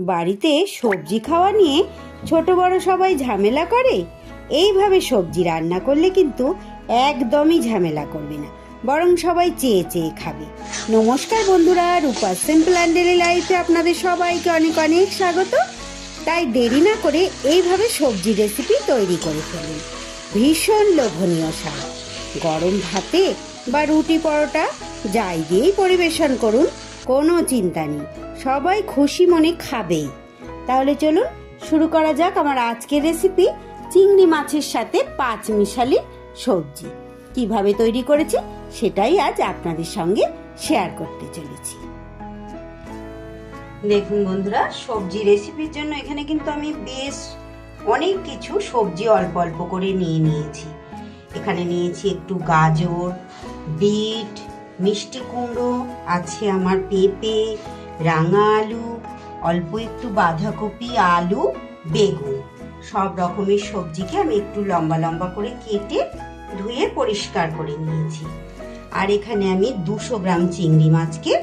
বাড়িতে সবজি খাওয়া নিয়ে ছোট বড় সবাই ঝামেলা করে। এইভাবে সবজি রান্না করলে কিন্তু একদমই ঝামেলা করবে না, বরং সবাই চেয়ে চেয়ে খাবে। নমস্কার বন্ধুরা, রূপা সিম্পল অ্যান্ড ডেইলি লাইফে আপনাদের সবাইকে অনেক অনেক স্বাগত। তাই দেরি না করে এইভাবে সবজি রেসিপি তৈরি করে ফেলুন। ভীষণ লোভনীয় স্বাদ। গরম ভাতে বা রুটি পরোটা যাই দিয়েই পরিবেশন করুন, কোনো চিন্তা নেই, সবাই খুশি মনে খাবেই। তাহলে চলুন শুরু করা যাক আমার আজকের রেসিপি, চিংড়ি মাছের সাথে পাঁচমিশালি সবজি। কিভাবে তৈরি করেছি সেটাই আজ আপনাদের সঙ্গে শেয়ার করতে চলেছি। দেখুন বন্ধুরা, সবজি রেসিপির জন্য এখানে কিন্তু আমি বেশ অনেক কিছু সবজি অল্প অল্প করে নিয়ে নিয়েছি। এখানে নিয়েছি একটু গাজর, বিট, মিষ্টি কুমড়ো, আছে আমার পেঁপে, রাঙা আলু, অল্প একটু বাঁধাকপি, আলু, বেগুন। সব রকমের সবজিকে আমি একটু লম্বা লম্বা করে কেটে ধুয়ে পরিষ্কার করে নিয়েছি। আর এখানে আমি 200 গ্রাম চিংড়ি মাছকে,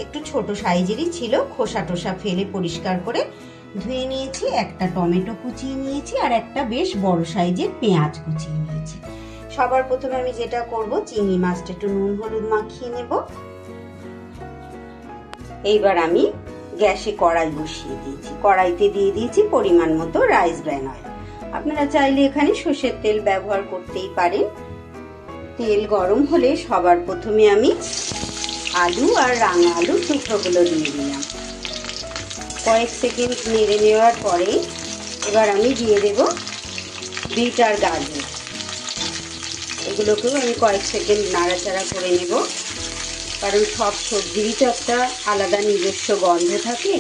একটু ছোট সাইজেরই ছিল, খোসা টোসা ফেলে পরিষ্কার করে ধুয়ে নিয়েছি। একটা টমেটো কুচিয়ে নিয়েছি আর একটা বেশ বড় সাইজের পেঁয়াজ কুচিয়ে নিয়েছি। সবার প্রথমে আমি যেটা করব, চিংড়ি মাছটা একটু নুন হলুদ মাখিয়ে নেব। এইবার আমি গ্যাসে কড়াই বসিয়ে দিয়েছি। কড়াইতে দিয়ে দিয়েছি পরিমাণ মতো রাইস ব্র্যান অয়েল। আপনারা চাইলে এখানে সর্ষের তেল ব্যবহার করতেই পারেন। তেল গরম হলে সবার প্রথমে আমি আলু আর রাঙা আলুর টুকরোগুলো দিয়ে দিলাম। কয়েক সেকেন্ড নেড়ে নেওয়ার পরে এবার আমি দিয়ে দেব বিট আর গাজর। এগুলোকেও আমি কয়েক সেকেন্ড নাড়াচাড়া করে নেব, কারণ সব সবজিরই তো একটা আলাদা নিজস্ব গন্ধ থাকে।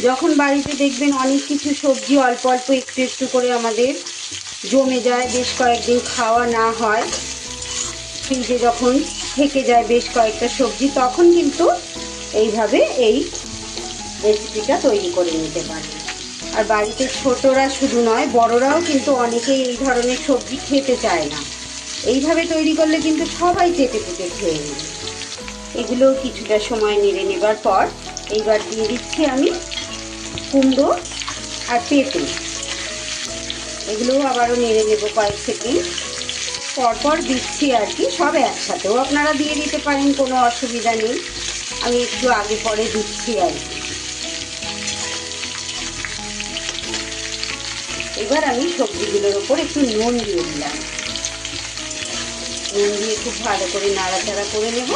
যখন বাড়িতে দেখবেন অনেক কিছু সবজি অল্প অল্প একটু একটু করে আমাদের জমে যায়, বেশ কয়েকদিন খাওয়া না হয়, ফ্রিজে যখন থেকে যায় বেশ কয়েকটা সবজি, তখন কিন্তু এইভাবে এই রেসিপিটা তৈরি করে নিতে পারেন। আর বাড়িতে ছোটরা শুধু নয়, বড়রাও কিন্তু অনেকেই এই ধরনের সবজি খেতে চায় না। এইভাবে তৈরি করলে কিন্তু সবাই চেটে পুটে খেয়ে নেবে। এগুলো কিছুটা সময় নেড়ে নেবার পর এইবার দিয়ে দিচ্ছি আমি কুমড়ো আর পেঁপে। এগুলোও আবারও নেড়ে নেব কয়েক সেকেন্ড। পরপর দিচ্ছি আর কি, সব একসাথেও আপনারা দিয়ে দিতে পারেন, কোনো অসুবিধা নেই। আমি একটু আগে পরে দিচ্ছি আর কি। এবার আমি সবজিগুলোর ওপর একটু নুন দিয়ে দিলাম। নুন দিয়ে খুব ভালো করে নাড়াচাড়া করে নেব।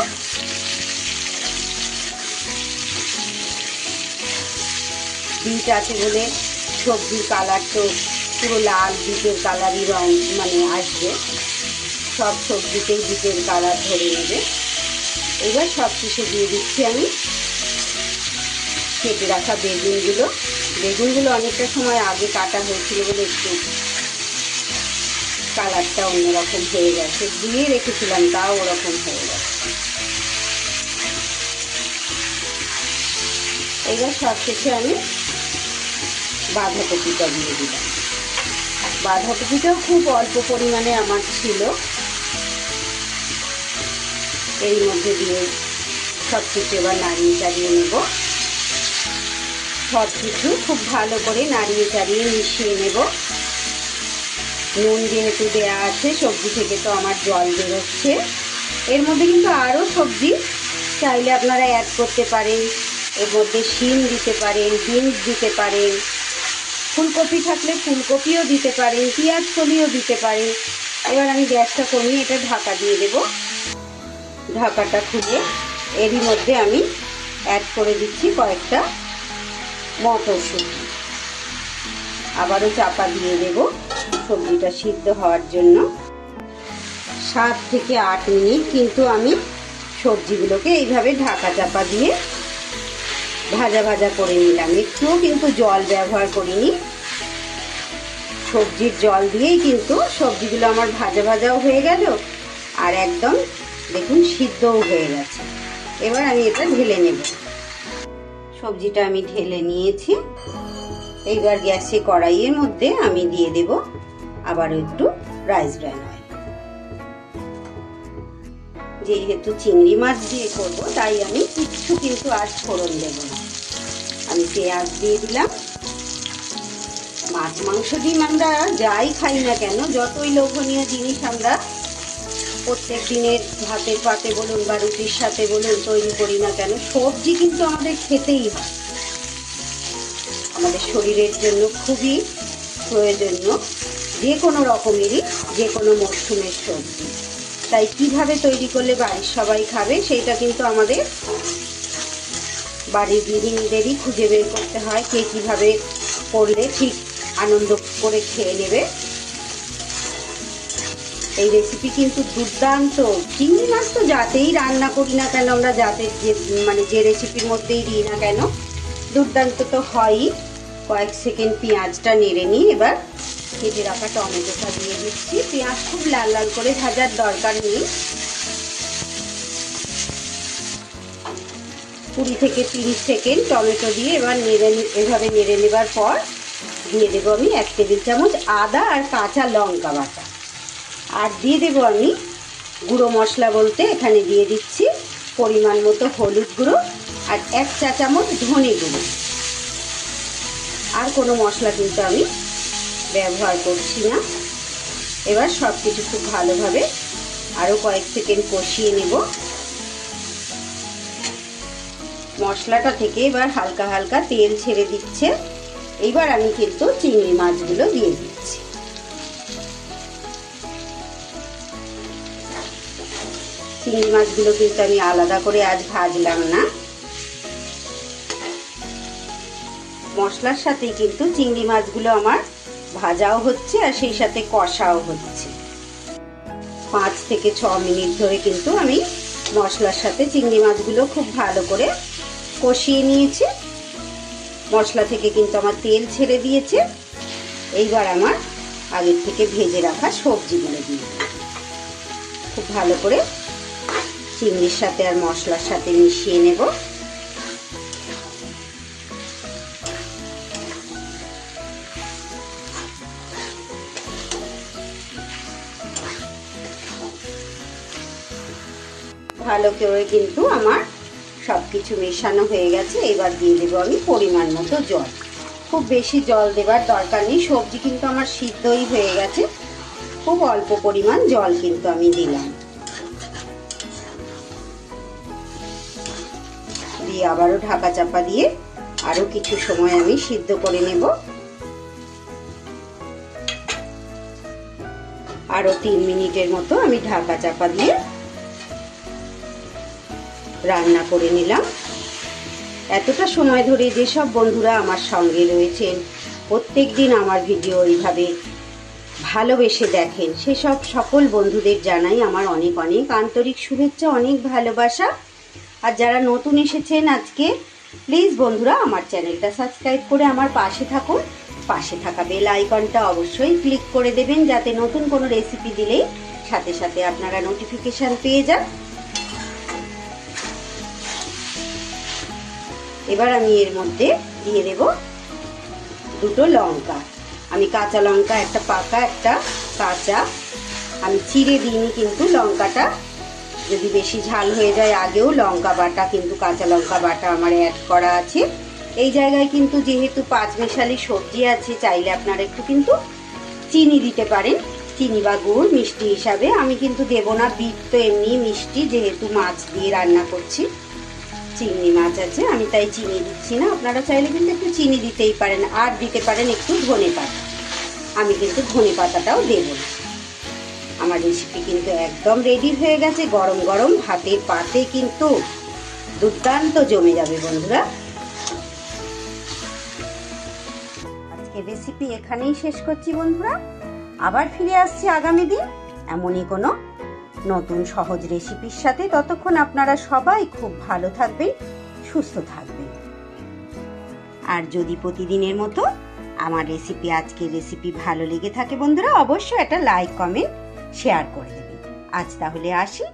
বিট আছে বলে সবজির কালার তো পুরো লাল বিটের কালারই রং আসবে, সব সবজিতেই বিটের কালার ধরে নেবে। এবার সব কিছু দিয়ে দিচ্ছি আমি কেটে রাখা বেগুনগুলো অনেকটা সময় আগে কাটা হয়েছিল বলে একটু কালারটা অন্যরকম হয়ে গেছে, দিয়ে রেখেছিলাম তাও ওরকম হয়ে গেছে। এবার সব শেষে আমি বাঁধাকপিটা দিয়ে দিলাম। বাঁধাকপিটাও খুব অল্প পরিমাণে আমার ছিল। এর মধ্যে দিয়ে সব কিছু এবার নাড়িয়ে চাড়িয়ে নেব। সব কিছু খুব ভালো করে নাড়িয়ে চাড়িয়ে মিশিয়ে নেব। নুন যেহেতু দেওয়া আছে, সবজি থেকে তো আমার জল বেরোচ্ছে। এর মধ্যে কিন্তু আরও সবজি চাইলে আপনারা অ্যাড করতে পারেন। এর মধ্যে শিম দিতে পারেন, বিনস দিতে পারেন, ফুলকপি থাকলে ফুলকপিও দিতে পারেন, পেঁয়াজ কলিও দিতে পারেন। এবার আমি গ্যাসটা কমিয়ে এটা ঢাকা দিয়ে দেব। ঢাকাটা খুলে এরই মধ্যে আমি অ্যাড করে দিচ্ছি কয়েকটা মটরশুঁটি। আবারও চাপা দিয়ে দেব সবজিটা সিদ্ধ হওয়ার জন্য। 7 থেকে 8 মিনিট কিন্তু আমি সবজিগুলোকে এইভাবে ঢাকা চাপা দিয়ে ভাজা ভাজা করে নিলাম। একটুও কিন্তু জল ব্যবহার করিনি, সবজির জল দিয়েই কিন্তু সবজিগুলো আমার ভাজা ভাজাও হয়ে গেল আর একদম দেখুন সিদ্ধও হয়ে গেছে। এবার আমি এটা ঢেলে নেব। সবজিটা আমি ঢেলে নিয়েছি। এইবার গ্যাসে কড়াইয়ের মধ্যে আমি দিয়ে দেব আবারও একটু রাইস ব্র্যান অয়েল। যেহেতু চিংড়ি মাছ দিয়ে করব তাই আমি কিচ্ছু কিন্তু আজ ফোড়ন দেব না। আমি পেঁয়াজ দিয়ে দিলাম। মাছ মাংস ডিম আমরা যাই খাই না কেন, যতই লোভনীয় জিনিস আমরা প্রত্যেক দিনের ভাতের পাতে বলুন বা রুটির সাথে বলুন তৈরি করি না কেন, সবজি কিন্তু আমাদের খেতেই হয়। আমাদের শরীরের জন্য খুবই প্রয়োজনীয় যে কোনো রকমেরই, যে কোনো মরশুমের সবজি। তাই কিভাবে তৈরি করলে বাড়ির সবাই খাবে সেইটা কিন্তু আমাদের বাড়ির গৃহিণীদেরই খুঁজে বের করতে হয়, কে কীভাবে করলে ঠিক আনন্দ করে খেয়ে নেবে। এই রেসিপি কিন্তু দুর্দান্ত। চিংড়ি মাছ তো যাতেই রান্না করি না কেন আমরা, যাতে যে রেসিপির মধ্যেই দিই না কেন, দুর্দান্ত তো হয়ই। কয়েক সেকেন্ড পেঁয়াজটা নেড়ে নিয়ে এবার কেটে রাখা টমেটোটা দিয়ে দিচ্ছি। পেঁয়াজ খুব লাল লাল করে ভাজার দরকার নেই। 20 থেকে 30 সেকেন্ড টমেটো দিয়ে এবার এভাবে নেড়ে নেবার পর দিয়ে দেবো আমি 1 টেবিল চামচ আদা আর কাঁচা লঙ্কা বাটা। আর দিয়ে দেবো আমি গুঁড়ো মশলা বলতে এখানে দিয়ে দিচ্ছি পরিমাণ মতো হলুদ গুঁড়ো আর 1 চা চামচ ধনে গুঁড়ো। আর কোনো মশলা কিন্তু আমি ব্যবহার করছি না। এবার সব কিছু খুব ভালোভাবে আরও কয়েক সেকেন্ড কষিয়ে নেব। মশলাটা থেকে এবার হালকা হালকা তেল ছেড়ে দিচ্ছে। এইবার আমি কিন্তু চিংড়ি মাছগুলো দিয়ে দিচ্ছি। চিংড়ি মাছগুলো কিন্তু আমি আলাদা করে আজ ভাজলাম না, মশলার সাথেই কিন্তু চিংড়ি মাছগুলো আমার ভাজাও হচ্ছে আর সেই সাথে কষাও হচ্ছে। 5 থেকে 6 মিনিট ধরে কিন্তু আমি মশলার সাথে চিংড়ি মাছগুলো খুব ভালো করে কষিয়ে নিয়েছি। মশলা থেকে কিন্তু আমার তেল ছেড়ে দিয়েছে। এইবার আমার আগের থেকে ভেজে রাখা সবজিগুলো দিয়ে খুব ভালো করে চিংড়ির সাথে আর মশলার সাথে মিশিয়ে নেব। ভালো করে কিন্তু আমার সবকিছু মেশানো হয়ে গেছে। এবার দিয়ে দেবো আমি পরিমাণ মতো জল। খুব বেশি জল দেবার দরকার নেই, সবজি কিন্তু আমার সিদ্ধই হয়ে গেছে। খুব অল্প পরিমাণ জল কিন্তু আমি দিলাম। দিয়ে আবারও ঢাকা চাপা দিয়ে আরো কিছু সময় আমি সিদ্ধ করে নেব। আরো 3 মিনিটের মতো আমি ঢাকা চাপা দিয়ে রান্না করে নিলাম। এতটা সময় ধরে যেসব বন্ধুরা আমার সঙ্গে রয়েছেন, প্রত্যেক দিন আমার ভিডিও এইভাবে ভালোবেসে দেখেন, সেসব সকল বন্ধুদের জানাই আমার অনেক অনেক আন্তরিক শুভেচ্ছা, অনেক ভালোবাসা। আর যারা নতুন এসেছেন আজকে, প্লিজ বন্ধুরা আমার চ্যানেলটা সাবস্ক্রাইব করে আমার পাশে থাকুন। পাশে থাকা বেল আইকনটা অবশ্যই ক্লিক করে দেবেন, যাতে নতুন কোনো রেসিপি দিলেই সাথে সাথে আপনারা নোটিফিকেশান পেয়ে যান। এবার আমি এর মধ্যে দিয়ে দেব 2 লঙ্কা। আমি কাঁচা লঙ্কা, একটা পাকা একটা কাঁচা, আমি চিড়ে দিইনি কিন্তু লঙ্কাটা। যদি বেশি ঝাল হয়ে যায় আগেও লঙ্কা বাটা কিন্তু কাঁচা লঙ্কা বাটা আমার অ্যাড করা আছে। এই জায়গায় কিন্তু যেহেতু 5 মেশালি সবজি আছে, চাইলে আপনারা একটু কিন্তু চিনি দিতে পারেন, চিনি বা গুড় মিষ্টি হিসাবে। আমি কিন্তু দেব না, বিট তো এমনি মিষ্টি, যেহেতু মাছ দিয়ে রান্না করছি, চিংড়ি মাছ আছে, আমি তাই চিনি দিচ্ছি না। আপনারা চাইলে কিন্তু একটু চিনি দিতেই পারেন, আর দিতে পারেন একটু ধনে পাতা। আমি কিন্তু ধনে পাতাটাও দেব না। আমার রেসিপি কিন্তু একদম রেডি হয়ে গেছে। গরম গরম ভাতের পাতে কিন্তু দুর্দান্ত জমে যাবে বন্ধুরা। আজকে রেসিপি এখানেই শেষ করছি বন্ধুরা। আবার ফিরে আসছি আগামী দিন এমনই কোনো নতুন সহজ রেসিপির সাথে। ততক্ষণ আপনারা সবাই খুব ভালো থাকবেন, সুস্থ থাকবেন। আর যদি প্রতিদিনের মতো আমার রেসিপি, আজকের রেসিপি ভালো লেগে থাকে বন্ধুরা, অবশ্যই একটা লাইক, কমেন্ট, শেয়ার করে দেবেন। আজ তাহলে আসি।